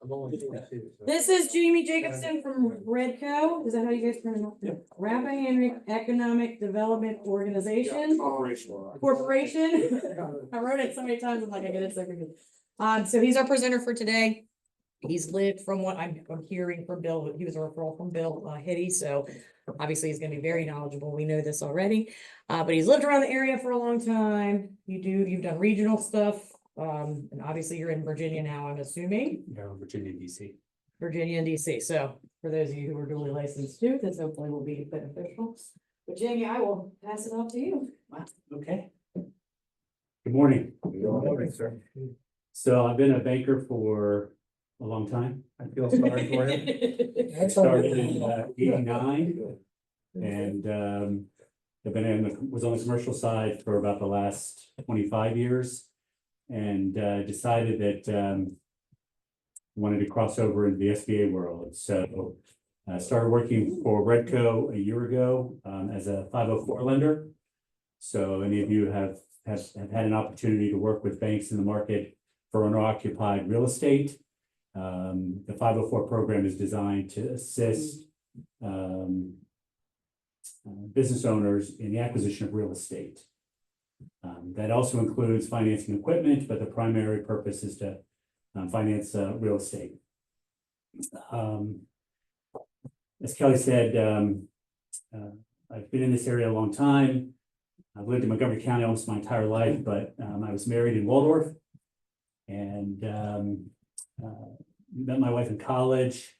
This is Jaimie Jacobson from REDCO. Is that how you guys pronounce it? Yep. Rappahannock Economic Development Organization. Corporation. I wrote it so many times, I'm like, I get it so quickly. So he's our presenter for today. He's lived, from what I'm hearing from Bill, he was a referral from Bill Hitty, so obviously he's gonna be very knowledgeable. We know this already. But he's lived around the area for a long time. You've done regional stuff. And obviously you're in Virginia now, I'm assuming. Yeah, Virginia, DC. Virginia and DC. So for those of you who are duly licensed too, this hopefully will be beneficial. But Jaimie, I will pass it off to you. Okay. Good morning. Good morning, sir. So I've been a banker for a long time. I feel sorry for you. I started in '89 and I've been was on the commercial side for about the last 25 years and decided that wanted to cross over into the SBA world. So I started working for REDCO a year ago as a 504 lender. So any of you have had an opportunity to work with banks in the market for owner-occupied real estate. The 504 program is designed to assist business owners in the acquisition of real estate. That also includes financing equipment, but the primary purpose is to finance real estate. As Kelly said, I've been in this area a long time. I've lived in Montgomery County almost my entire life, but I was married in Waldorf and met my wife in college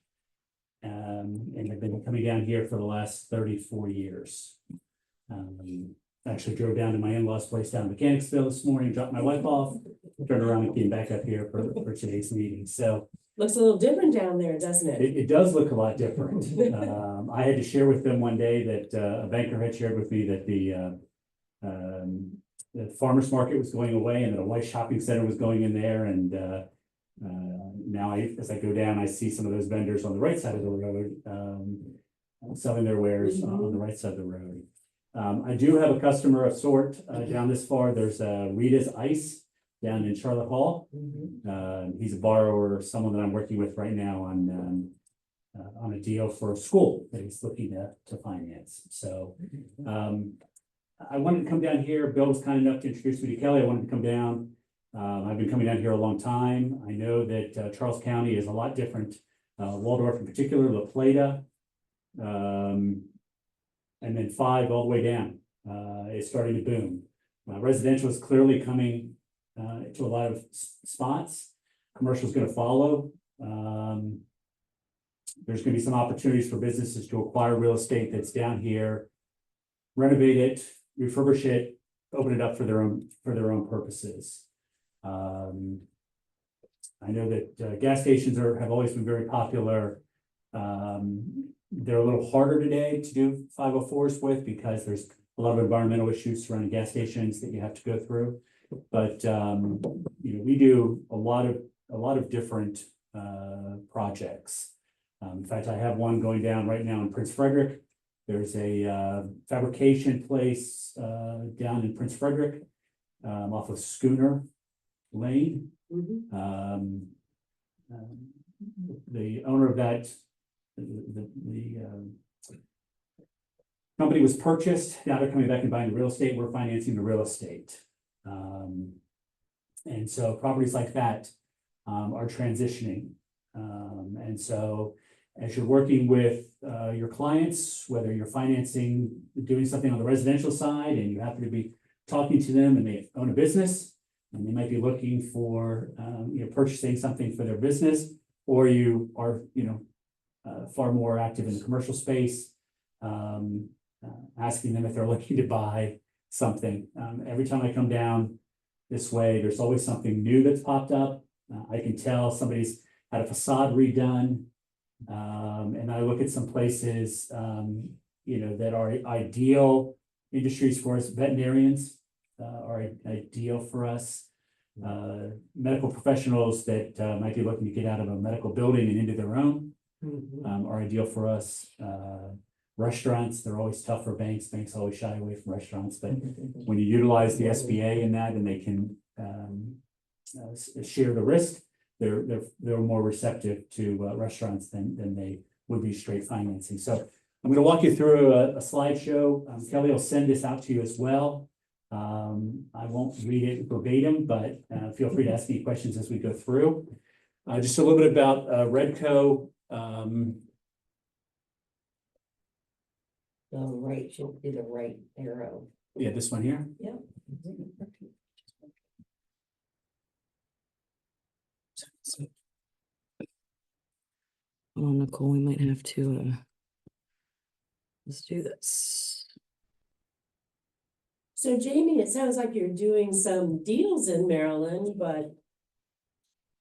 and I've been coming down here for the last 34 years. Actually drove down to my in-laws' place down in Mechanicsville this morning, dropped my wife off, turned around and came back up here for today's meeting. So looks a little different down there, doesn't it? it does look a lot different. I had to share with them one day that a banker had shared with me that the farmer's market was going away and that a white shopping center was going in there. And now as I go down, I see some of those vendors on the right side of the road selling their wares on the right side of the road. I do have a customer of sort down this far. There's Rita's Ice down in Charlotte Hall. He's a borrower, someone that I'm working with right now on a deal for a school that he's looking to finance. So I wanted to come down here. Bill was kind enough to introduce me to Kelly. I wanted to come down. I've been coming down here a long time. I know that Charles County is a lot different. Waldorf in particular, La Plata, and then 5 all the way down is starting to boom. Residential is clearly coming to a lot of spots. Commercial is going to follow. There's going to be some opportunities for businesses to acquire real estate that's down here, renovate it, refurbish it, open it up for their own purposes. I know that gas stations have always been very popular. They're a little harder today to do 504s with because there's a lot of environmental issues surrounding gas stations that you have to go through. But we do a lot of different projects. In fact, I have one going down right now in Prince Frederick. There's a fabrication place down in Prince Frederick off of Schooner Lane. The owner of that, the company was purchased. Now they're coming back and buying the real estate. We're financing the real estate. And so properties like that are transitioning. And so as you're working with your clients, whether you're financing, doing something on the residential side and you happen to be talking to them and they own a business and they might be looking for purchasing something for their business, or you are far more active in the commercial space, asking them if they're looking to buy something. Every time I come down this way, there's always something new that's popped up. I can tell somebody's had a facade redone. And I look at some places, that are ideal industries for us. Veterinarians are ideal for us. Medical professionals that might be looking to get out of a medical building and into their own are ideal for us. Restaurants, they're always tough for banks. Banks always shy away from restaurants, but when you utilize the SBA in that and they can share the risk, they're more receptive to restaurants than they would be straight financing. So I'm gonna walk you through a slideshow. Kelly will send this out to you as well. I won't read it verbatim, but feel free to ask me questions as we go through. Just a little bit about REDCO. The right, should be the right arrow. Yeah, this one here. Yeah. Oh, Nicole, we might have to, let's do this. So Jamie, it sounds like you're doing some deals in Maryland, but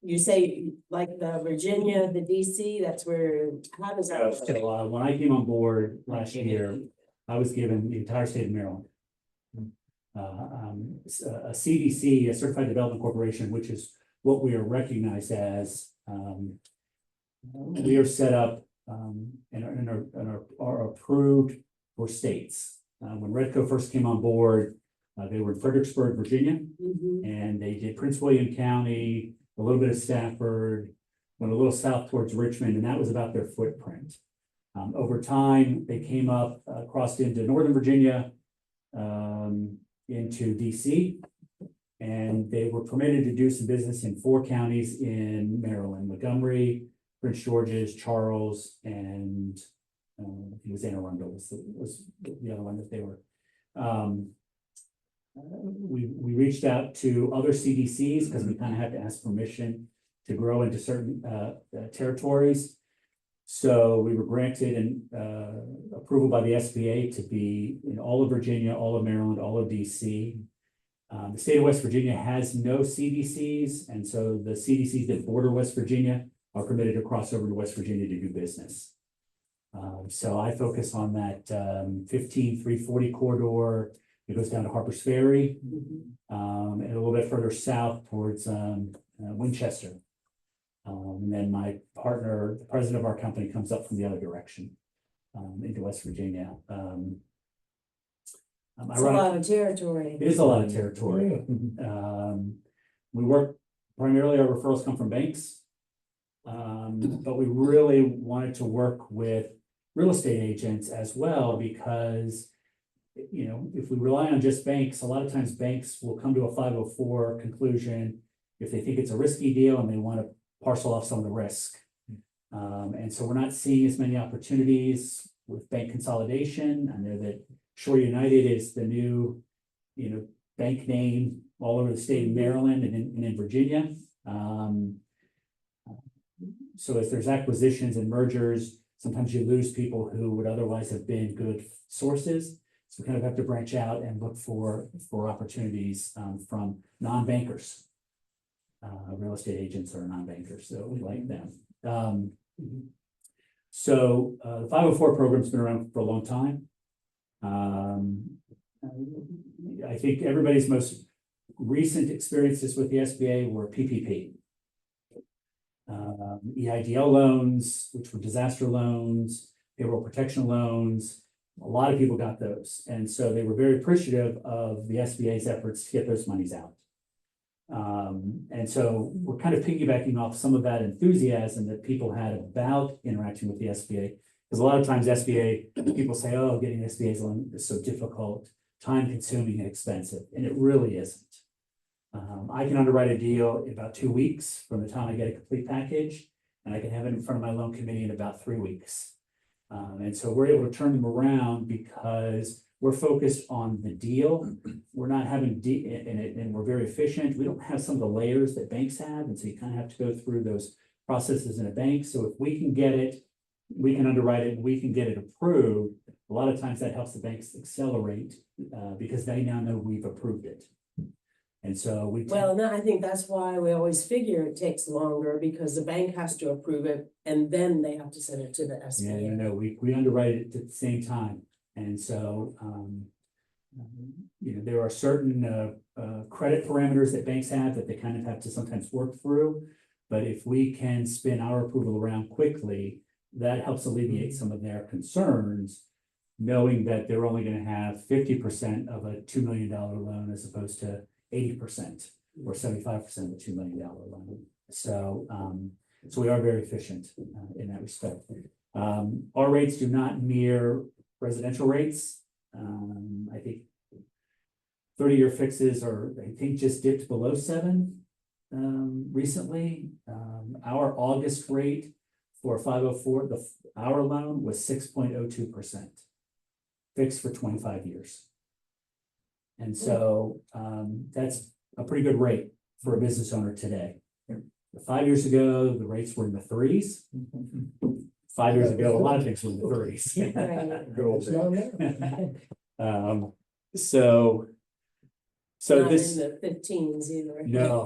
you say like the Virginia, the DC, that's where, how does that work? So when I came on board last year, I was given the entire state of Maryland. A CDC, a Certified Development Corporation, which is what we are recognized as. We are set up and are approved for states. When REDCO first came on board, they were in Fredericksburg, Virginia, Mhm. and they did Prince William County, a little bit of Stafford, went a little south towards Richmond, and that was about their footprint. Over time, they came up, crossed into Northern Virginia, into DC, and they were permitted to do some business in 4 counties in Maryland: Montgomery, Prince George's, Charles, and it was Anne Arundel was the other one that they were. We reached out to other CDCs because we kind of had to ask permission to grow into certain territories. So we were granted an approval by the SBA to be in all of Virginia, all of Maryland, all of DC. The state of West Virginia has no CDCs, and so the CDCs that border West Virginia are permitted to cross over to West Virginia to do business. So I focus on that 15340 corridor. It goes down to Harper's Ferry, and a little bit further south towards Winchester. And then my partner, the president of our company, comes up from the other direction into West Virginia. It's a lot of territory. It is a lot of territory. We work primarily, our referrals come from banks. But we really wanted to work with real estate agents as well, because, you know, if we rely on just banks, a lot of times banks will come to a 504 conclusion if they think it's a risky deal and they want to parcel off some of the risk. And so we're not seeing as many opportunities with bank consolidation. I know that Shore United is the new, you know, bank name all over the state of Maryland and in Virginia. So as there's acquisitions and mergers, sometimes you lose people who would otherwise have been good sources. So we kind of have to branch out and look for opportunities from non-bankers. Real estate agents are non-bankers, so we like them. So the 504 program's been around for a long time. I think everybody's most recent experiences with the SBA were PPP. EIDL loans, which were disaster loans, payroll protection loans. A lot of people got those. And so they were very appreciative of the SBA's efforts to get those monies out. And so we're kind of piggybacking off some of that enthusiasm that people had about interacting with the SBA. Because a lot of times SBA, people say, oh, getting SBA's loan is so difficult, time consuming and expensive. And it really isn't. I can underwrite a deal in about 2 weeks from the time I get a complete package, and I can have it in front of my loan committee in about 3 weeks. And so we're able to turn them around because we're focused on the deal. We're not having and we're very efficient. We don't have some of the layers that banks have, and so you kind of have to go through those processes in a bank. So if we can get it, we can underwrite it, and we can get it approved. A lot of times that helps the banks accelerate because they now know we've approved it. And so Well, no, I think that's why we always figure it takes longer, because the bank has to approve it and then they have to send it to the SBA. Yeah, no, we underwrite it at the same time. And so, you know, there are certain credit parameters that banks have that they kind of have to sometimes work through. But if we can spin our approval around quickly, that helps alleviate some of their concerns, knowing that they're only going to have 50% of a $2 million loan as opposed to 80% or 75% of a $2 million loan. So, so we are very efficient in that respect. Our rates do not mirror residential rates. I think 30-year fixes are, I think, just dipped below 7 recently. Our August rate for 504, our loan was 6.02%, fixed for 25 years. And so that's a pretty good rate for a business owner today. 5 years ago, the rates were in the 3s. 5 years ago, a lot of things were in the 3s. Right. Good old days. So Not this. in the 15s either. No,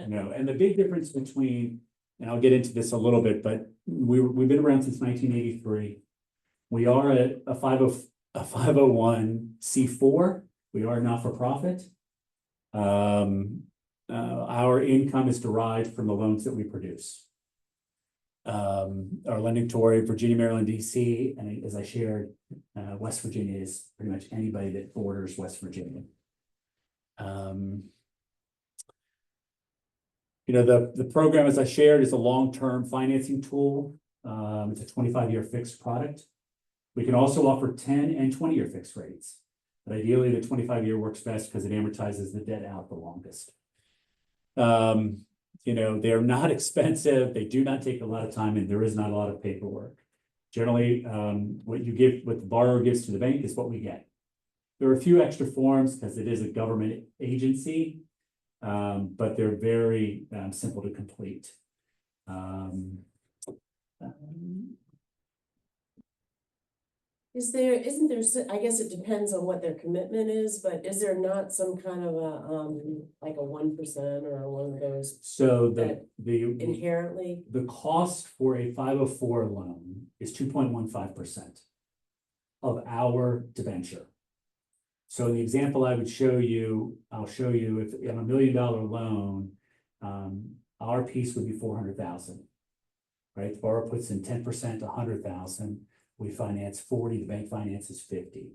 no. And the big difference between, and I'll get into this a little bit, but we've been around since 1983. We are a 501c4. We are not for profit. Our income is derived from the loans that we produce. Our lending toward Virginia, Maryland, DC, and as I shared, West Virginia is pretty much anybody that borders West Virginia. The program, as I shared, is a long-term financing tool. It's a 25-year fixed product. We can also offer 10 and 20-year fixed rates, but ideally the 25-year works best because it amortizes the debt out the longest. They're not expensive. They do not take a lot of time, and there is not a lot of paperwork. Generally, what the borrower gives to the bank is what we get. There are a few extra forms because it is a government agency, but they're very simple to complete. Isn't there, I guess it depends on what their commitment is, but is there not some kind of like a 1% or one of those So that the inherently? the cost for a 504 loan is 2.15% of our debenture. So in the example I would show you, I'll show you if on $1 million loan, our piece would be 400,000, right? The borrower puts in 10%, 100,000. We finance 40, the bank finances 50.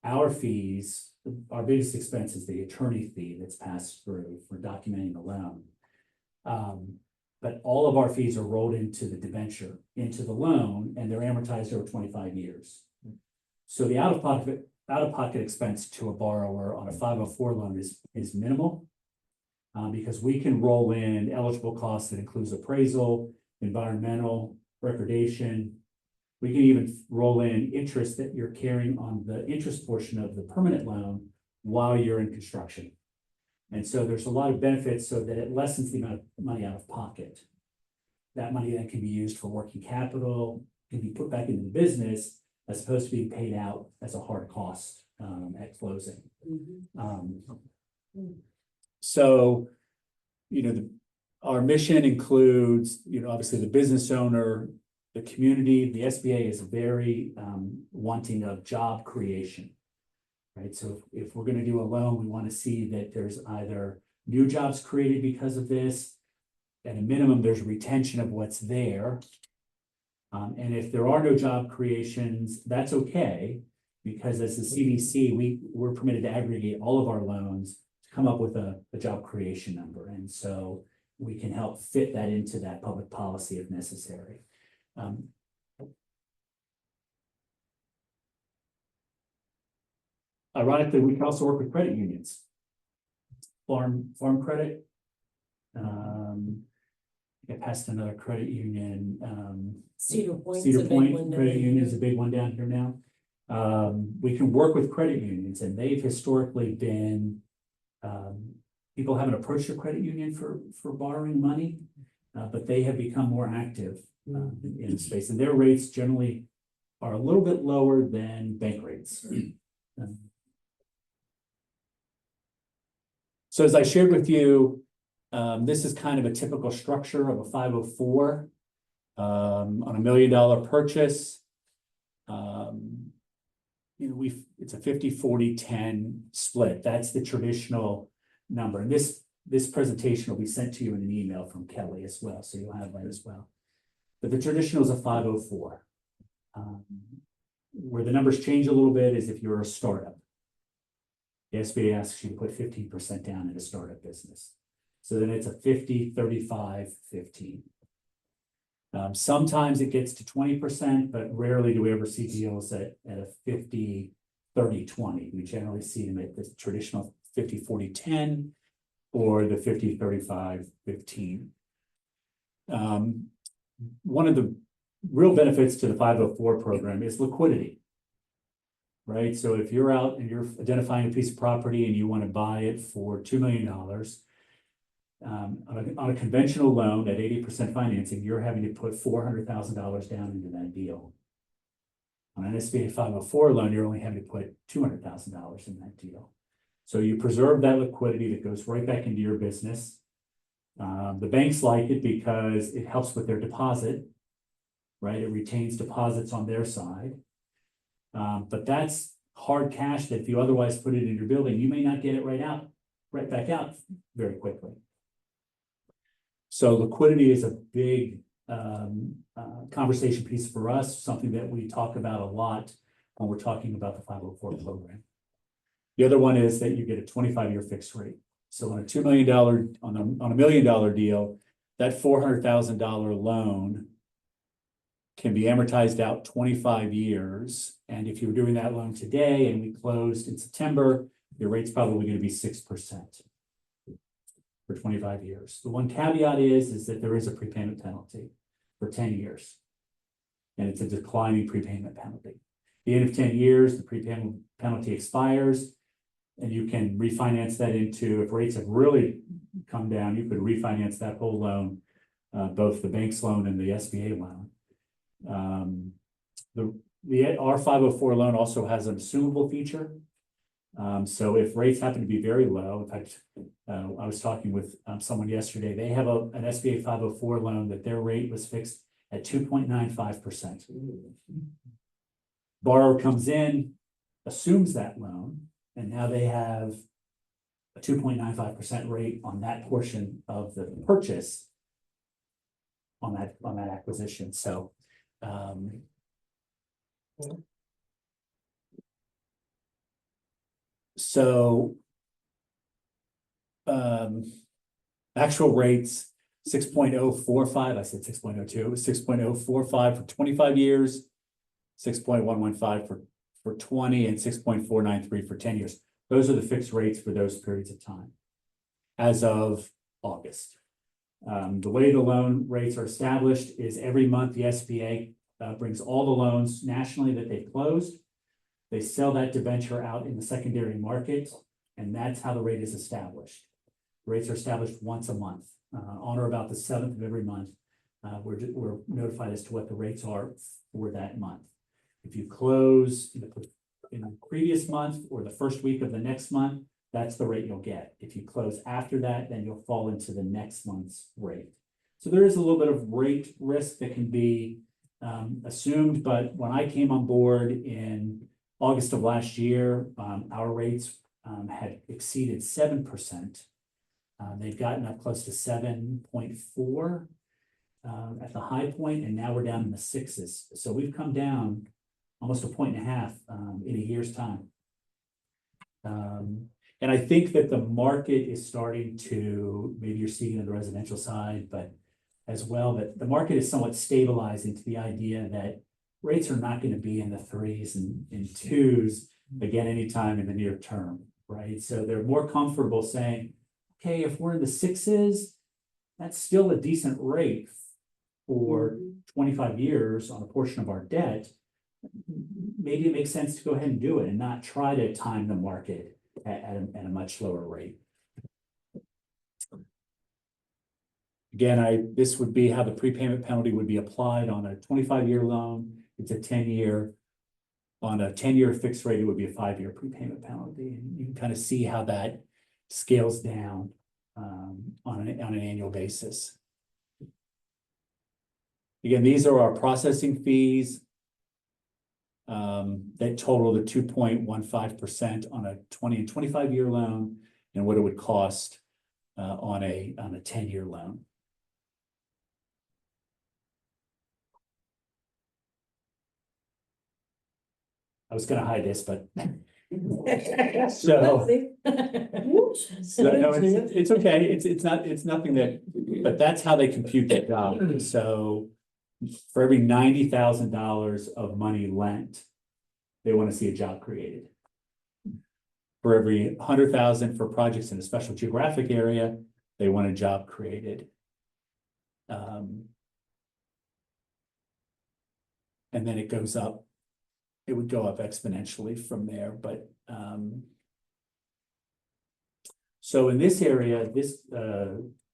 Our fees, our biggest expense is the attorney fee that's passed through for documenting the loan. But all of our fees are rolled into the debenture, into the loan, and they're amortized over 25 years. So the out-of-pocket expense to a borrower on a 504 loan is minimal because we can roll in eligible costs that includes appraisal, environmental, recordation. We can even roll in interest that you're carrying on the interest portion of the permanent loan while you're in construction. And so there's a lot of benefits so that it lessens the amount of money out of pocket. That money then can be used for working capital, can be put back into the business as opposed to being paid out as a hard cost at closing. So, our mission includes, obviously the business owner, the community. The SBA is very wanting of job creation, right? So if we're going to do a loan, we want to see that there's either new jobs created because of this, at a minimum, there's retention of what's there. And if there are no job creations, that's okay, because as the CDC, we're permitted to aggregate all of our loans to come up with a job creation number. And so we can help fit that into that public policy if necessary. Ironically, we can also work with credit unions. Farm credit. I passed another credit union. Cedar Point. Credit Union is a big one down here now. We can work with credit unions, and they've historically been, people haven't approached a credit union for borrowing money, but they have become more active in the space, and their rates generally are a little bit lower than bank rates. So as I shared with you, this is kind of a typical structure of a 504 on $1 million purchase. It's a 50-40-10 split. That's the traditional number. And this presentation will be sent to you in an email from Kelly as well, so you'll have that as well. But the traditional is a 504. Where the numbers change a little bit is if you're a startup. The SBA asks you to put 15% down in a startup business. So then it's a 50, 35, 15. Sometimes it gets to 20%, but rarely do we ever see deals at a 50, 30, 20. We generally see them at the traditional 50, 40, 10 or the 50, 35, 15. One of the real benefits to the 504 program is liquidity. Right, so if you're out and you're identifying a piece of property and you want to buy it for $2 million, on a conventional loan at 80% financing, you're having to put $400,000 down into that deal. On an SBA 504 loan, you're only having to put $200,000 in that deal. So you preserve that liquidity that goes right back into your business. The banks like it because it helps with their deposit, right? It retains deposits on their side. But that's hard cash that if you otherwise put it in your building, you may not get it right back out very quickly. So liquidity is a big conversation piece for us, something that we talk about a lot when we're talking about the 504 program. The other one is that you get a 25-year fixed rate. So on a $2 million, on a $1 million deal, that $400,000 loan can be amortized out 25 years. And if you were doing that loan today and we closed in September, your rate's probably going to be 6% for 25 years. The one caveat is that there is a prepayment penalty for 10 years. And it's a declining prepayment penalty. At the end of 10 years, the prepayment penalty expires and you can refinance that into, if rates have really come down, you could refinance that whole loan, both the bank's loan and the SBA loan. Our 504 loan also has an assumable feature. So if rates happen to be very low, in fact, I was talking with someone yesterday, they have an SBA 504 loan that their rate was fixed at 2.95%. Borrower comes in, assumes that loan, and now they have a 2.95% rate on that portion of the purchase on that acquisition. So actual rates 6.045, I said 6.02, 6.045 for 25 years, 6.115 for 20, and 6.493 for 10 years. Those are the fixed rates for those periods of time as of August. The way the loan rates are established is every month the SBA brings all the loans nationally that they've closed. They sell that debenture out in the secondary market, and that's how the rate is established. The rates are established once a month, on or about the 7th of every month. We're notified as to what the rates are for that month. If you close in the previous month or the first week of the next month, that's the rate you'll get. If you close after that, then you'll fall into the next month's rate. So there is a little bit of rate risk that can be assumed, but when I came on board in August of last year, our rates had exceeded 7%. They've gotten up close to 7.4 at the high point, and now we're down in the 6s. So we've come down almost a 1.5 in a year's time. And I think that the market is starting to, maybe you're seeing it on the residential side, but as well, that the market is somewhat stabilizing to the idea that rates are not going to be in the 3s and 2s again anytime in the near term, right? So they're more comfortable saying, okay, if we're in the 6s, that's still a decent rate for 25 years on a portion of our debt. Maybe it makes sense to go ahead and do it and not try to time the market at a much lower rate. Again, this would be how the prepayment penalty would be applied on a 25-year loan. It's a 10-year. On a 10-year fixed rate, it would be a 5-year prepayment penalty. And you can kind of see how that scales down on an annual basis. Again, these are our processing fees that total the 2.15% on a 20 and 25-year loan, and what it would cost on a 10-year loan. I was going to hide this, but So, Whoops. so no, it's okay. It's nothing that, but that's how they compute that job. So for every $90,000 of money lent, they want to see a job created. For every 100,000 for projects in a special geographic area, they want a job created. And then it goes up. It would go up exponentially from there, but so in this area, this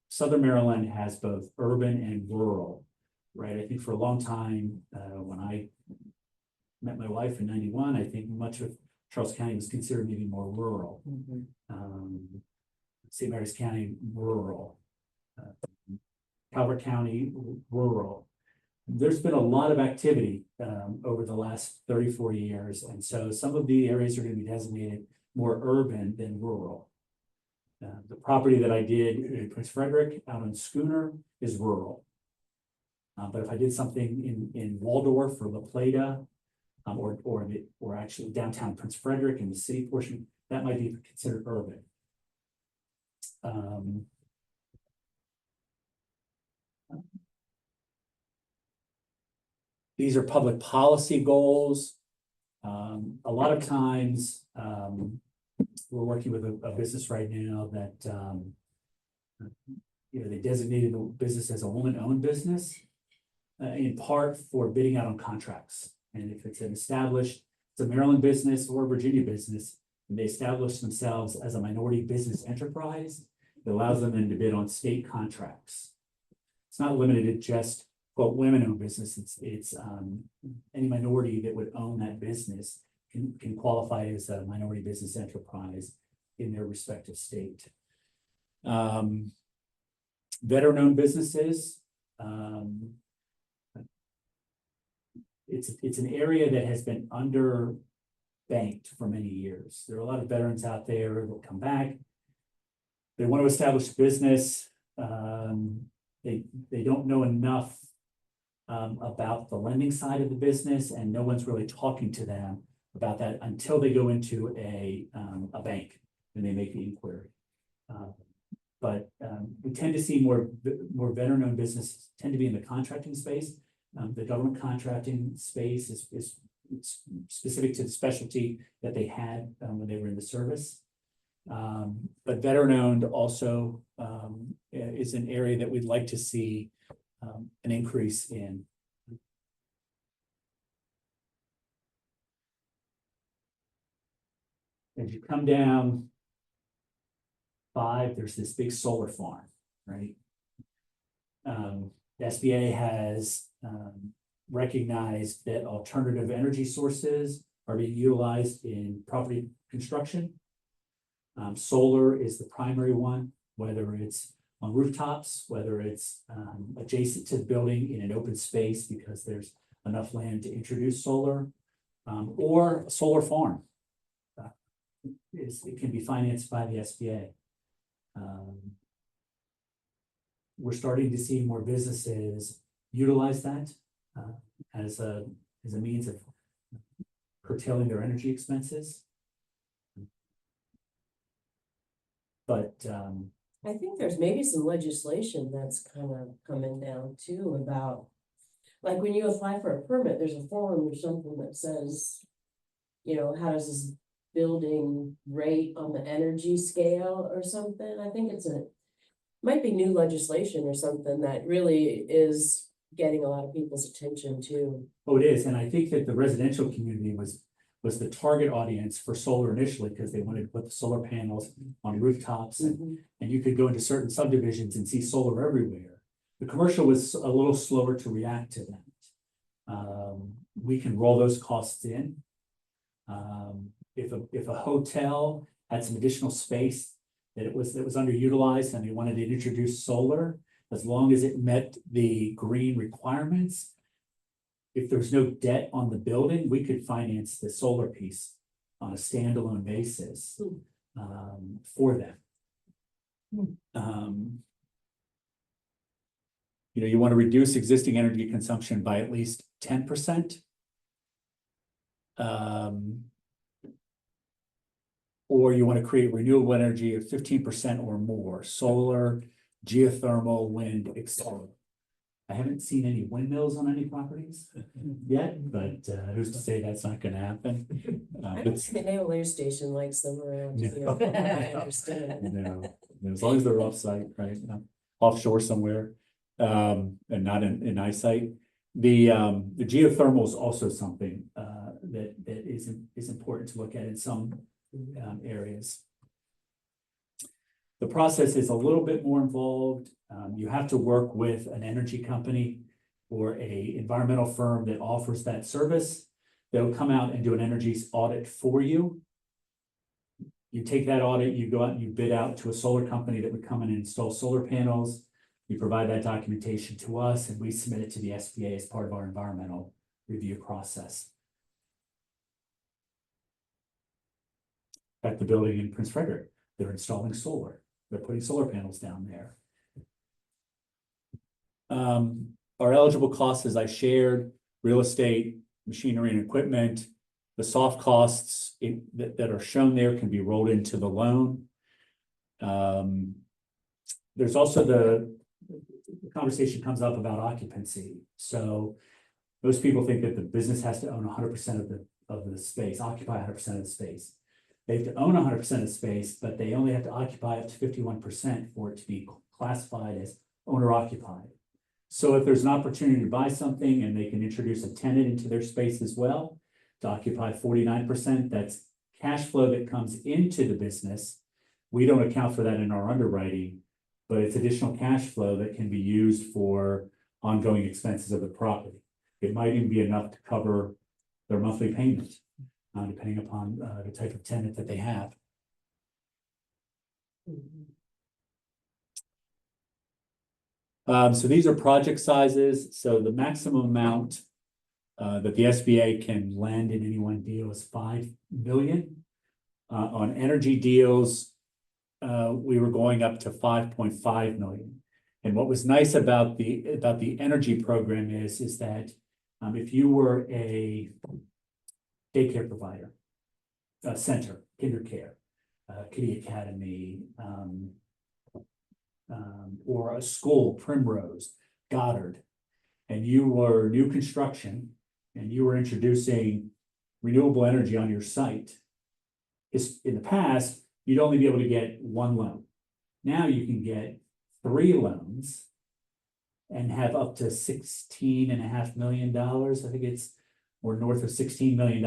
Southern Maryland has both urban and rural, right? I think for a long time, when I met my wife in '91, I think much of Charles County was considered maybe more rural. St. Mary's County, rural. Calvert County, rural. There's been a lot of activity over the last 34 years. And so some of the areas are going to be designated more urban than rural. The property that I did in Prince Frederick out on Schooner is rural. But if I did something in Waldorf or La Plata, or actually downtown Prince Frederick in the city portion, that might be considered urban. These are public policy goals. A lot of times, we're working with a business right now that, they designated the business as a woman-owned business, in part for bidding out on contracts. And if it's an established, it's a Maryland business or a Virginia business, and they establish themselves as a minority business enterprise, it allows them then to bid on state contracts. It's not limited to just quote women-owned business. It's any minority that would own that business can qualify as a minority business enterprise in their respective state. Veteran-owned businesses. It's an area that has been underbanked for many years. There are a lot of veterans out there that come back. They want to establish a business. They don't know enough about the lending side of the business, and no one's really talking to them about that until they go into a bank and they make the inquiry. But we tend to see more veteran-owned businesses tend to be in the contracting space. The government contracting space is specific to the specialty that they had when they were in the service. But veteran-owned also is an area that we'd like to see an increase in. As you come down 5, there's this big solar farm, right? The SBA has recognized that alternative energy sources are being utilized in property construction. Solar is the primary one, whether it's on rooftops, whether it's adjacent to the building in an open space because there's enough land to introduce solar, or a solar farm. It can be financed by the SBA. We're starting to see more businesses utilize that as a means of curtailing their energy expenses. But I think there's maybe some legislation that's kind of coming down too about, like when you apply for a permit, there's a form or something that says, how does this building rate on the energy scale or something? I think might be new legislation or something that really is getting a lot of people's attention too. Oh, it is, and I think that the residential community was the target audience for solar initially because they wanted to put the solar panels on rooftops, and you could go into certain subdivisions and see solar everywhere. The commercial was a little slower to react to that. We can roll those costs in. If a hotel had some additional space that was underutilized and they wanted to introduce solar, as long as it met the green requirements, if there's no debt on the building, we could finance the solar piece on a standalone basis for them. You want to reduce existing energy consumption by at least 10%. or you want to create renewable energy of 15% or more, solar, geothermal, wind, etc. I haven't seen any windmills on any properties yet, but who's to say that's not gonna happen? I But don't think the Naval Air Station likes them around here, from what I understand. as long as they're off-site, right, offshore somewhere, and not in eyesight. The geothermal is also something, that is important to look at in some, areas. The process is a little bit more involved. You have to work with an energy company or a environmental firm that offers that service. They'll come out and do an energy audit for you. You take that audit, you go out and you bid out to a solar company that would come in and install solar panels. You provide that documentation to us and we submit it to the SBA as part of our environmental review process. At the building in Prince Frederick, they're installing solar. They're putting solar panels down there. Our eligible costs, as I shared, real estate, machinery and equipment, the soft costs that are shown there can be rolled into the loan. There's also the conversation comes up about occupancy. So most people think that the business has to own 100% of the space, occupy 100% of the space. They have to own 100% of the space, but they only have to occupy up to 51% for it to be classified as owner occupied. So if there's an opportunity to buy something and they can introduce a tenant into their space as well, to occupy 49%, that's cash flow that comes into the business. We don't account for that in our underwriting, but it's additional cash flow that can be used for ongoing expenses of the property. It might even be enough to cover their monthly payment, depending upon the type of tenant that they have. So these are project sizes. So the maximum amount that the SBA can lend in any one deal is $5 million. On energy deals, we were going up to 5.5 million. And what was nice about the energy program is that if you were a daycare provider, a center, kinder care, Kitty Academy, or a school, Primrose, Goddard, and you were new construction and you were introducing renewable energy on your site, in the past, you'd only be able to get one loan. Now you can get 3 loans and have up to $16.5 million. I think it's or north of $16 million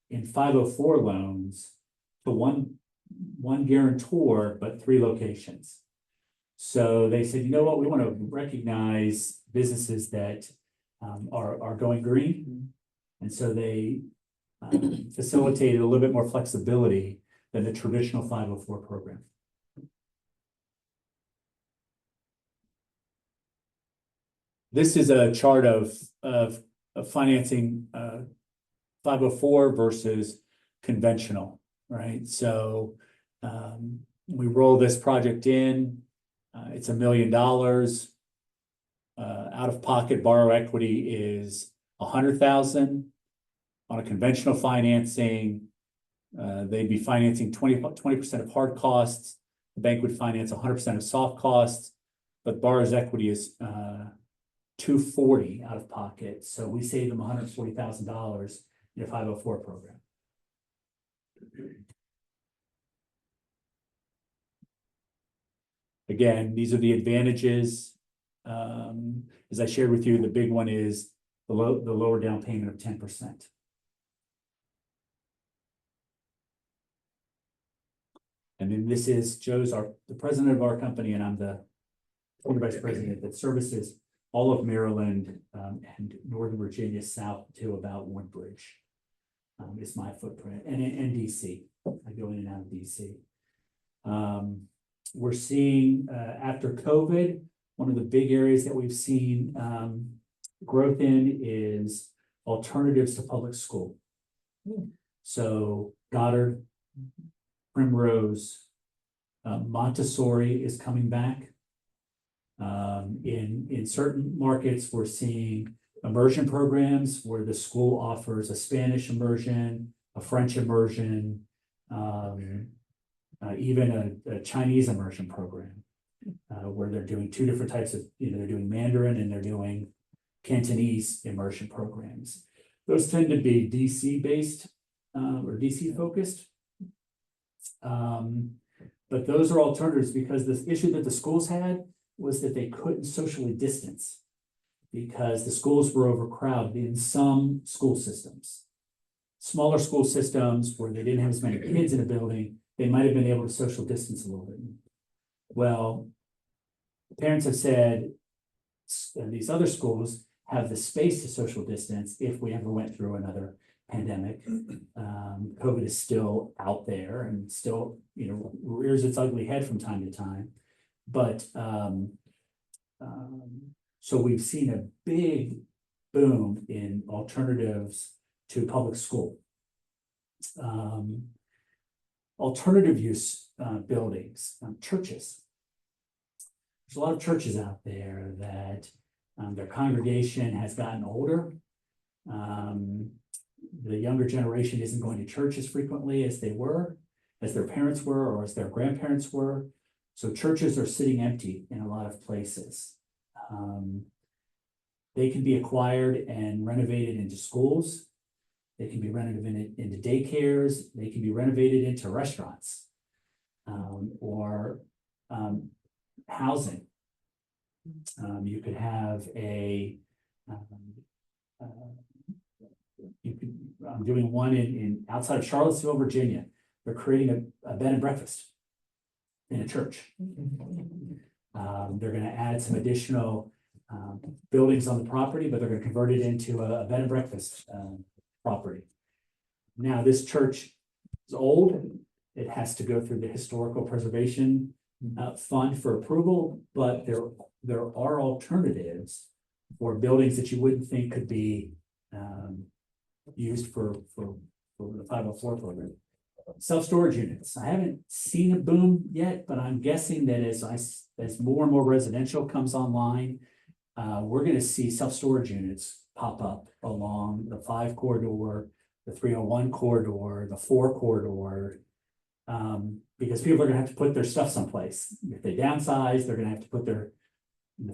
in 504 loans to one guarantor, but 3 locations. So they said, you know what, we want to recognize businesses that are going green. And so they facilitated a little bit more flexibility than the traditional 504 program. This is a chart of financing 504 versus conventional, right? So we roll this project in, it's $1 million. Out of pocket borrow equity is 100,000. On a conventional financing, they'd be financing 20% of hard costs. The bank would finance 100% of soft costs, but borrower's equity is $240 out of pocket. So we save them $140,000 in a 504 program. Again, these are the advantages. As I shared with you, the big one is the lower down payment of 10%. And then this is Joe's the president of our company, and I'm the senior vice president that services all of Maryland and Northern Virginia south to about Woodbridge. Is my footprint, and DC. I go in and out of DC. We're seeing after COVID, one of the big areas that we've seen growth in is alternatives to public school. So Goddard, Primrose, Montessori is coming back. In certain markets, we're seeing immersion programs where the school offers a Spanish immersion, a French immersion, even a Chinese immersion program, where they're doing two different types of, they're doing Mandarin and they're doing Cantonese immersion programs. Those tend to be DC based, or DC focused. But those are alternatives because the issue that the schools had was that they couldn't socially distance because the schools were overcrowded in some school systems. Smaller school systems where they didn't have as many kids in a building, they might have been able to social distance a little bit. Well, parents have said these other schools have the space to social distance if we ever went through another pandemic. COVID is still out there and still, rears its ugly head from time to time. But so we've seen a big boom in alternatives to public school. Alternative use buildings, churches. There's a lot of churches out there that their congregation has gotten older. The younger generation isn't going to church as frequently as they were, as their parents were, or as their grandparents were. So churches are sitting empty in a lot of places. They can be acquired and renovated into schools. They can be renovated into daycares. They can be renovated into restaurants, or housing. You could have I'm doing one in outside of Charlottesville, Virginia. They're creating a bed and breakfast in a church. They're going to add some additional buildings on the property, but they're going to convert it into a bed and breakfast property. Now, this church is old. It has to go through the historical preservation fund for approval, but there are alternatives for buildings that you wouldn't think could be used for the 504 program. Self-storage units. I haven't seen a boom yet, but I'm guessing that as more and more residential comes online, we're going to see self-storage units pop up along the 5 corridor, the 301 corridor, the 4 corridor, because people are going to have to put their stuff someplace. If they downsize, they're going to have to put the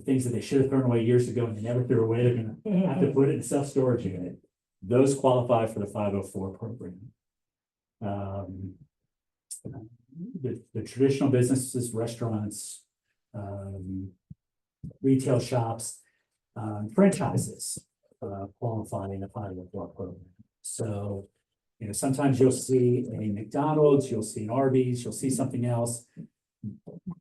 things that they should have thrown away years ago and they never threw away, they're going to have to put it in a self-storage unit. Those qualify for the 504 program. The traditional businesses, restaurants, retail shops, franchises qualify in the 504 program. So, sometimes you'll see a McDonald's, you'll see an Arby's, you'll see something else.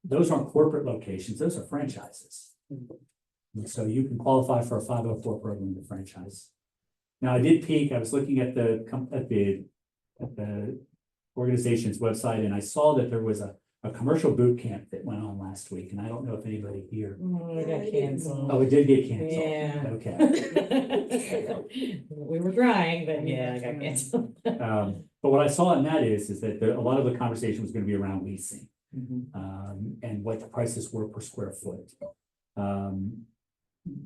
Those aren't corporate locations, those are franchises. And so you can qualify for a 504 program to franchise. Now, I did peek, I was looking at the organization's website, and I saw that there was a commercial boot camp that went on last week, and I don't know if anybody here. It got canceled. Oh, it did get canceled. Yeah. Okay. We were trying, but yeah, it got canceled. But what I saw in that is that a lot of the conversation was going to be around leasing, and what the prices were per square foot.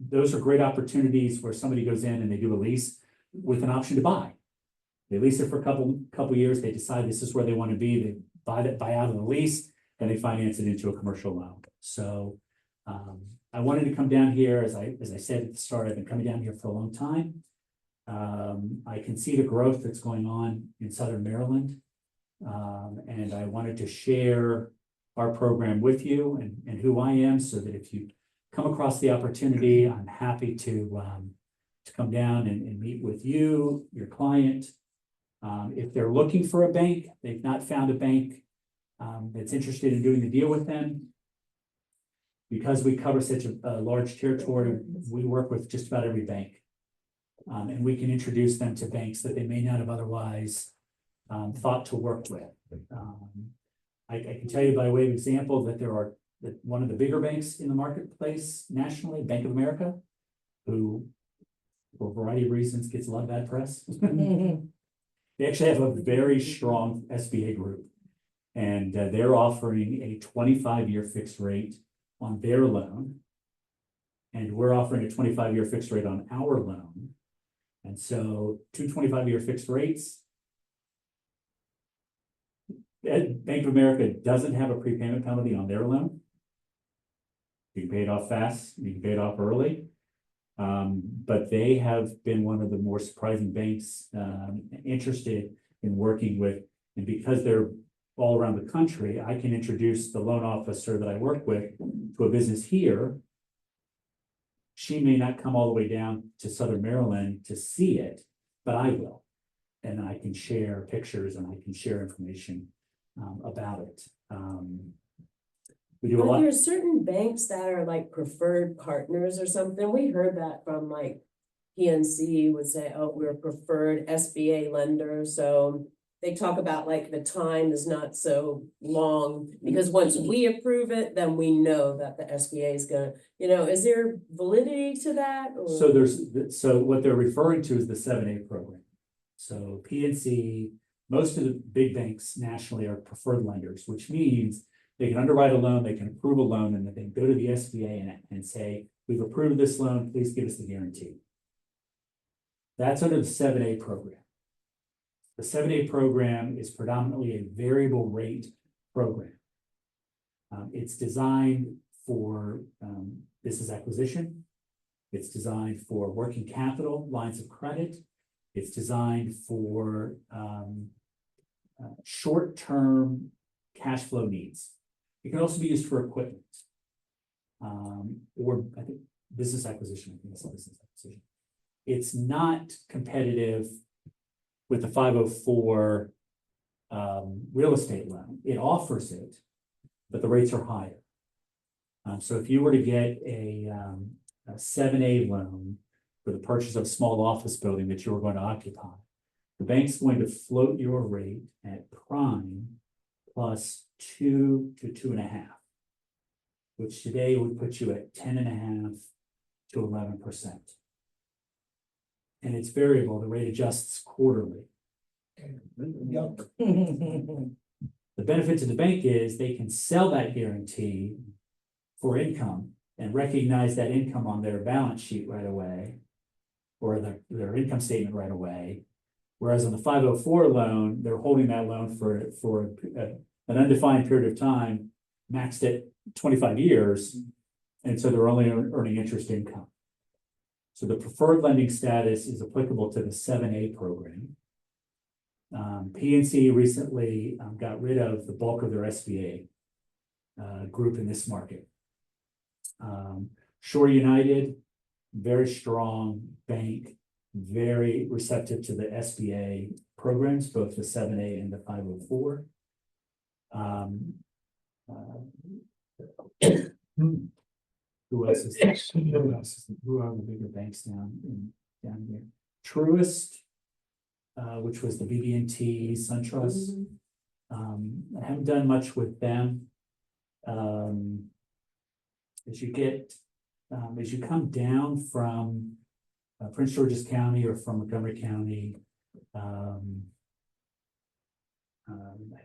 Those are great opportunities where somebody goes in and they do a lease with an option to buy. They lease it for a couple years. They decide this is where they want to be. They buy out of the lease, and they finance it into a commercial loan. So I wanted to come down here, as I said at the start, I've been coming down here for a long time. I can see the growth that's going on in Southern Maryland. And I wanted to share our program with you and who I am, so that if you come across the opportunity, I'm happy to come down and meet with you, your client. If they're looking for a bank, they've not found a bank that's interested in doing the deal with them. Because we cover such a large territory, we work with just about every bank. And we can introduce them to banks that they may not have otherwise thought to work with. I can tell you by way of example that that one of the bigger banks in the marketplace nationally, Bank of America, who for a variety of reasons gets a lot of bad press. They actually have a very strong SBA group, and they're offering a 25-year fixed rate on their loan. And we're offering a 25-year fixed rate on our loan. And so 2 25-year fixed rates, Bank of America doesn't have a prepayment penalty on their loan. You can pay it off fast, you can pay it off early. But they have been one of the more surprising banks, interested in working with, and because they're all around the country, I can introduce the loan officer that I work with to a business here. She may not come all the way down to Southern Maryland to see it, but I will. And I can share pictures and I can share information about it. We do a But lot. there's certain banks that are like preferred partners or something. We heard that from like PNC would say, oh, we're a preferred SBA lender, so they talk about like the time is not so long, because once we approve it, then we know that the SBA is gonna, is there validity to that? Or? So what they're referring to is the 7(a) program. So PNC, most of the big banks nationally are preferred lenders, which means they can underwrite a loan, they can approve a loan, and then they can go to the SBA and say, we've approved this loan, please give us the guarantee. That's under the 7(a) program. The 7(a) program is predominantly a variable rate program. It's designed for business acquisition. It's designed for working capital, lines of credit. It's designed for short-term cash flow needs. It can also be used for equipment. Or I think business acquisition, I think it's business acquisition. It's not competitive with the 504 real estate loan. It offers it, but the rates are higher. So if you were to get a 7(a) loan for the purchase of a small office building that you were going to occupy, the bank's going to float your rate at prime plus 2 to 2.5, which today would put you at 10.5 to 11%. And it's variable, the rate adjusts quarterly. Yuck. The benefit to the bank is they can sell that guarantee for income and recognize that income on their balance sheet right away, or their income statement right away. Whereas on the 504 loan, they're holding that loan for an undefined period of time, maxed at 25 years. And so they're only earning interest income. So the preferred lending status is applicable to the 7(a) program. PNC recently got rid of the bulk of their SBA group in this market. Shore United, very strong bank, very receptive to the SBA programs, both the 7(a) and the 504. Who else is there? Who are the bigger banks down here? Truist, which was the BB&T, SunTrust. I haven't done much with them. As you come down from Prince George's County or from Montgomery County, I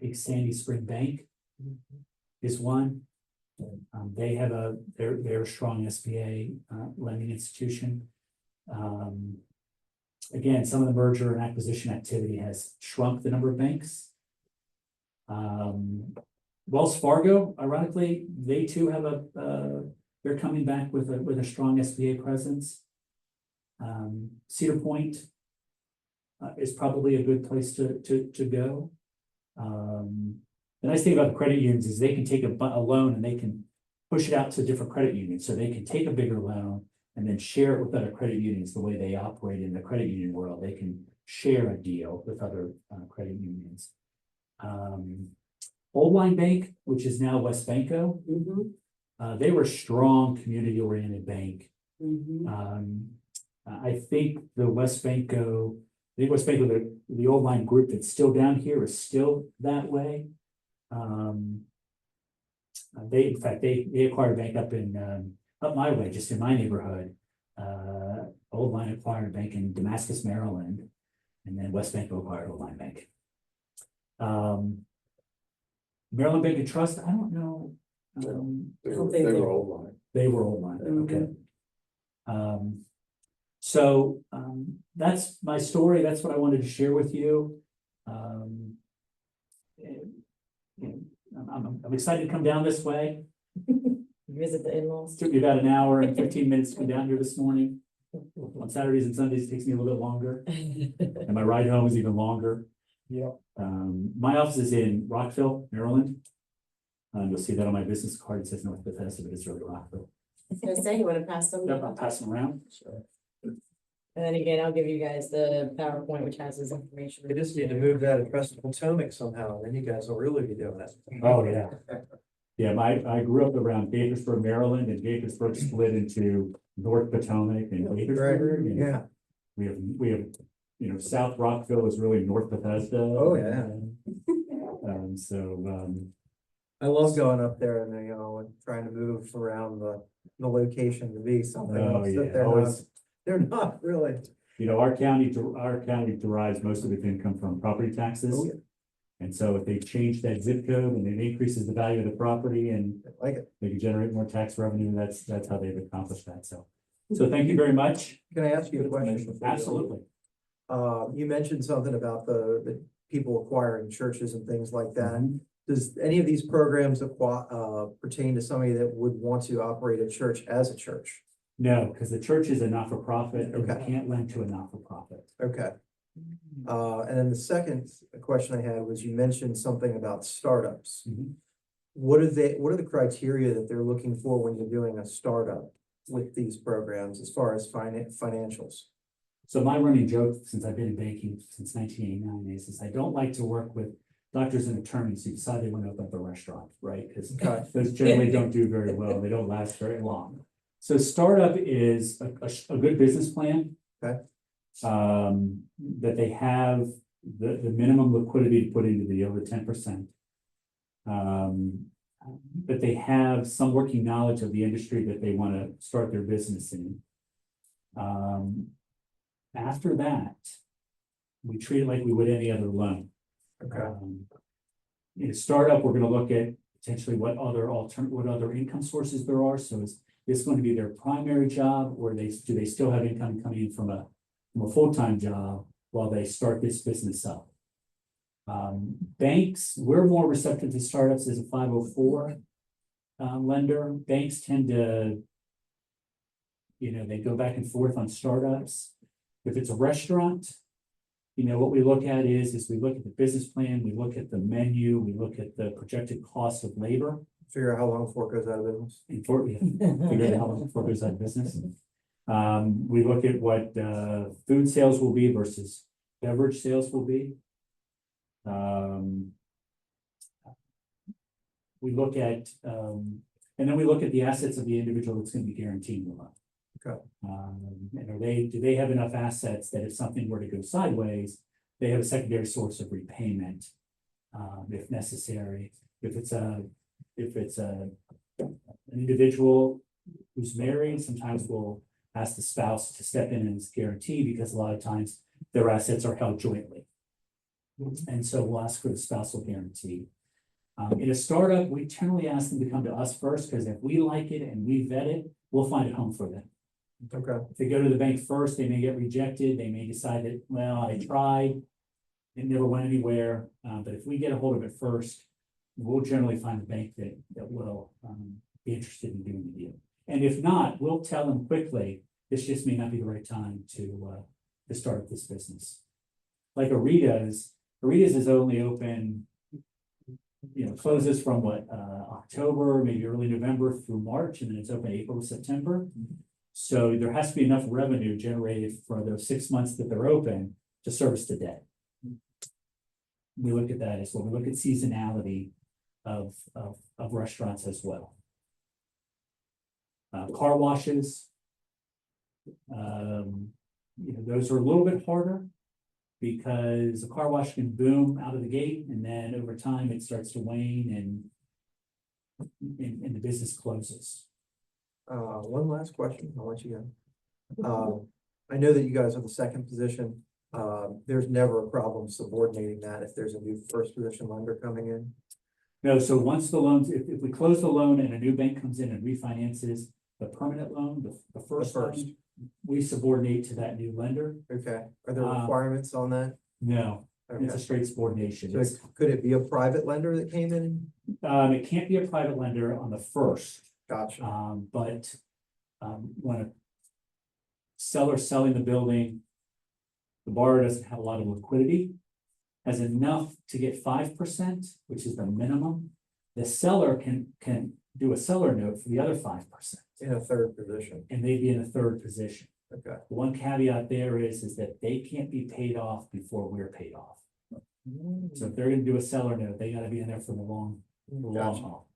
think Sandy Spring Bank is one. They have they're a strong SBA lending institution. Again, some of the merger and acquisition activity has shrunk the number of banks. Wells Fargo, ironically, they too have they're coming back with a strong SBA presence. Cedar Point is probably a good place to go. The nice thing about the credit unions is they can take a loan and they can push it out to different credit unions. So they can take a bigger loan and then share it with other credit unions the way they operate in the credit union world. They can share a deal with other credit unions. Old Line Bank, which is now Westbanco, they were a strong community-oriented bank. I think Westbanco, the Old Line group that's still down here is still that way. They acquired a bank up my way, just in my neighborhood. Old Line acquired a bank in Damascus, Maryland, and then Westbanco acquired Old Line Bank. Maryland Bank and Trust, I don't know. They were Old Line. They were Old Line, okay. So that's my story. That's what I wanted to share with you. I'm excited to come down this way. Visit the in-laws. Took me about an hour and 15 minutes to come down here this morning. On Saturdays and Sundays, it takes me a little bit longer, and my ride home is even longer. Yeah. My office is in Rockville, Maryland. You'll see that on my business card. It says North Bethesda, but it's really Rockville. I was gonna say, you wanna pass them? Yep, I'll pass them around. Sure. And then again, I'll give you guys the PowerPoint, which has his information. We just need to move that across the Potomac somehow, and then you guys will really be doing it. Oh, yeah. Yeah, I grew up around Gaithersburg, Maryland, and Gaithersburg split into North Potomac and Gaithersburg. and Yeah, We have, South Rockville is really North Bethesda. Oh, yeah. I love going up there and, and trying to move around the location to be something Oh, else yeah, that always, they're not really. our county derives most of its income from property taxes. Oh, yeah. And so if they change that zip code and it increases the value of the property and I like it. they can generate more tax revenue, that's how they've accomplished that. So thank you very much. Can I ask you a question? Absolutely. You mentioned something about the people acquiring churches and things like that. Mhm. Does any of these programs pertain to somebody that would want to operate a church as a church? No, because the church is a not-for-profit and you Okay. can't lend to a not-for-profit. Okay. And then the second question I had was you mentioned something about startups. Mhm. What are the criteria that they're looking for when you're doing a startup with these programs as far as financials? So my running joke, since I've been in banking since 1989, is I don't like to work with doctors and attorneys who decide they want to open up a restaurant, right? Because Okay. those generally don't do very well. They don't last very long. So startup is a good business plan. Okay. That they have the minimum liquidity to put into the over 10%. But they have some working knowledge of the industry that they want to start their business in. After that, we treat it like we would any other loan. Okay. In a startup, we're gonna look at potentially what other income sources there are. So is this going to be their primary job, or do they still have income coming in from a full-time job while they start this business up? Banks, we're more receptive to startups as a 504 lender. Banks tend to, they go back and forth on startups. If it's a restaurant, what we look at is we look at the business plan, we look at the menu, we look at the projected cost of labor. Figure out how long before it goes out of business. Figure out how long before it goes out of business. We look at what food sales will be versus beverage sales will be. We look at, and then we look at the assets of the individual that's going to be guaranteeing the loan. Okay. And do they have enough assets that if something were to go sideways, they have a secondary source of repayment, if necessary. If it's an individual who's married, sometimes we'll ask the spouse to step in and guarantee, because a lot of times their assets are held jointly. And so we'll ask for the spousal guarantee. In a startup, we generally ask them to come to us first, because if we like it and we vet it, we'll find a home for them. Okay. If they go to the bank first, they may get rejected. They may decide that, well, I tried, it never went anywhere. But if we get a hold of it first, we'll generally find a bank that will be interested in doing the deal. And if not, we'll tell them quickly, this just may not be the right time to start this business. Like Areda's is only open, closes from October, maybe early November through March, and then it's open April to September. So there has to be enough revenue generated for those 6 months that they're open to service the debt. We look at that as well. We look at seasonality of restaurants as well. Car washes, those are a little bit harder, because a car wash can boom out of the gate, and then over time it starts to wane and the business closes. One last question, I'll let you go. I know that you guys are the second position. There's never a problem subordinating that if there's a new first position lender coming in. No, so once the loans, if we close the loan and a new bank comes in and refinances the permanent loan, the first loan, we subordinate to that new lender. Okay, are there requirements on that? No, It's a straight subordination. So could it be a private lender that came in? It can't be a private lender on the first, Gotcha. but when a seller selling the building, the borrower doesn't have a lot of liquidity, has enough to get 5%, which is the minimum. The seller can do a seller note for the other 5%, In a third position. and they'd be in a third position. Okay. The one caveat there is that they can't be paid off before we're paid off. So if they're gonna do a seller note, they gotta be in there for the long Gotcha. haul.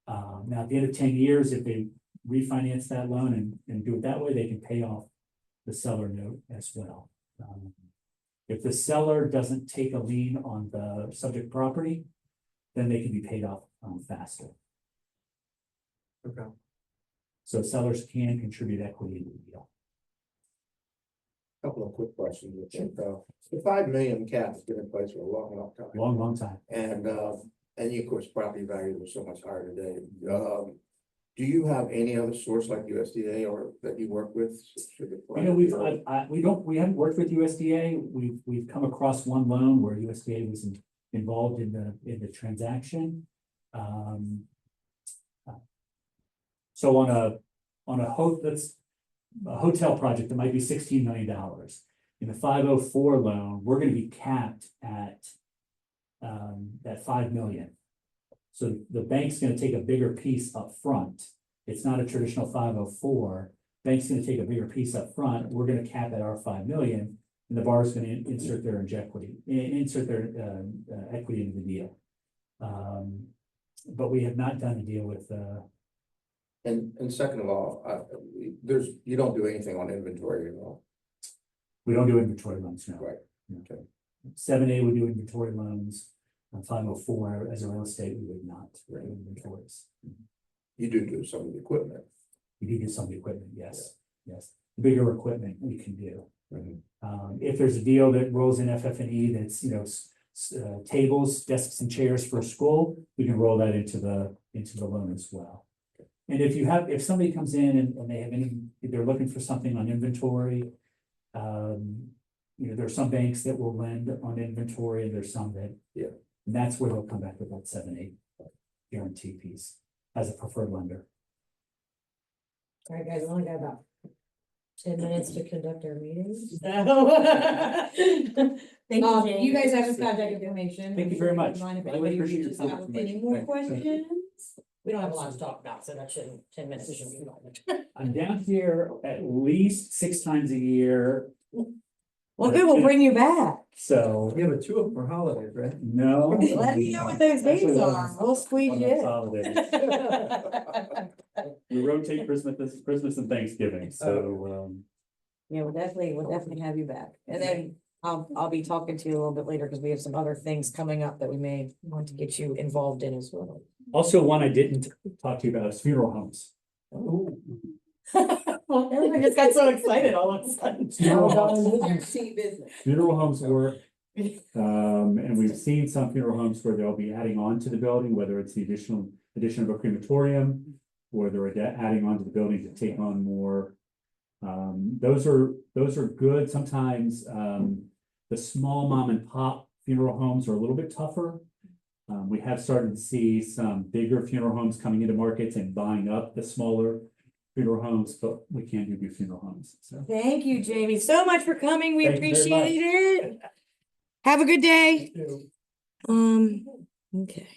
Now, at the end of 10 years, if they refinance that loan and do it that way, they can pay off the seller note as well. If the seller doesn't take a lien on the subject property, then they can be paid off faster. Okay. So sellers can contribute equity to the deal. Couple of quick questions. I think, the 5 million cap has been in place for a long time. Long time. And of course, property values are so much higher today. Do you have any other source like USDA or that you work with? You know, we haven't worked with USDA. We've come across one loan where USDA was involved in the transaction. So on a hotel project that might be $16 million. In the 504 loan, we're gonna be capped at that 5 million. So the bank's gonna take a bigger piece up front. It's not a traditional 504. Bank's gonna take a bigger piece up front. We're gonna cap at our 5 million, and the borrower's gonna insert their equity into the deal. But we have not done a deal with And second of all, you don't do anything on inventory at all. we don't do inventory loans, no. Right. Okay. 7A we do inventory loans. On 504 as a real estate, we would not do inventories. You do some of the equipment. We do some of the equipment, yes, yes. Bigger equipment we can do. If there's a deal that rolls in FF&E that's, you know, tables, desks and chairs for a school, we can roll that into the loan as well. And if somebody comes in and they have they're looking for something on inventory, you know, there are some banks that will lend on inventory and there's some that, and that's where they'll come back with that 7-8 guarantee piece as a preferred lender. All right, guys, we only got about 10 minutes to conduct our meetings. Thank you, Jane. You guys have his contact information. Thank you very much. Mind if Really anybody appreciate your reaches time. out with any more Thank you. questions? We don't have a lot to talk about, so that shouldn't, 10 minutes shouldn't be long. I'm down here at least 6 times a year, Well, good, we'll bring you back. so You have a 2 of them for holidays, right? no. Let me know what those dates are. We'll squeeze On you the in. holidays. We rotate Christmas and Thanksgiving, so, Yeah, we'll definitely have you back. And then I'll be talking to you a little bit later because we have some other things coming up that we may want to get you involved in as well. also one I didn't talk to you about is funeral homes. Well, everyone just got so excited all of a sudden. Funeral homes work. And we've seen some funeral homes where they'll be adding on to the building, whether it's the addition of a crematorium, or they're adding on to the building to take on more. Those are good. Sometimes the small mom and pop funeral homes are a little bit tougher. We have started to see some bigger funeral homes coming into markets and buying up the smaller funeral homes, but we can do funeral homes, so. Thank you, Jamie, so much for coming. We Thank you very much. appreciate it. Have a good day. Okay.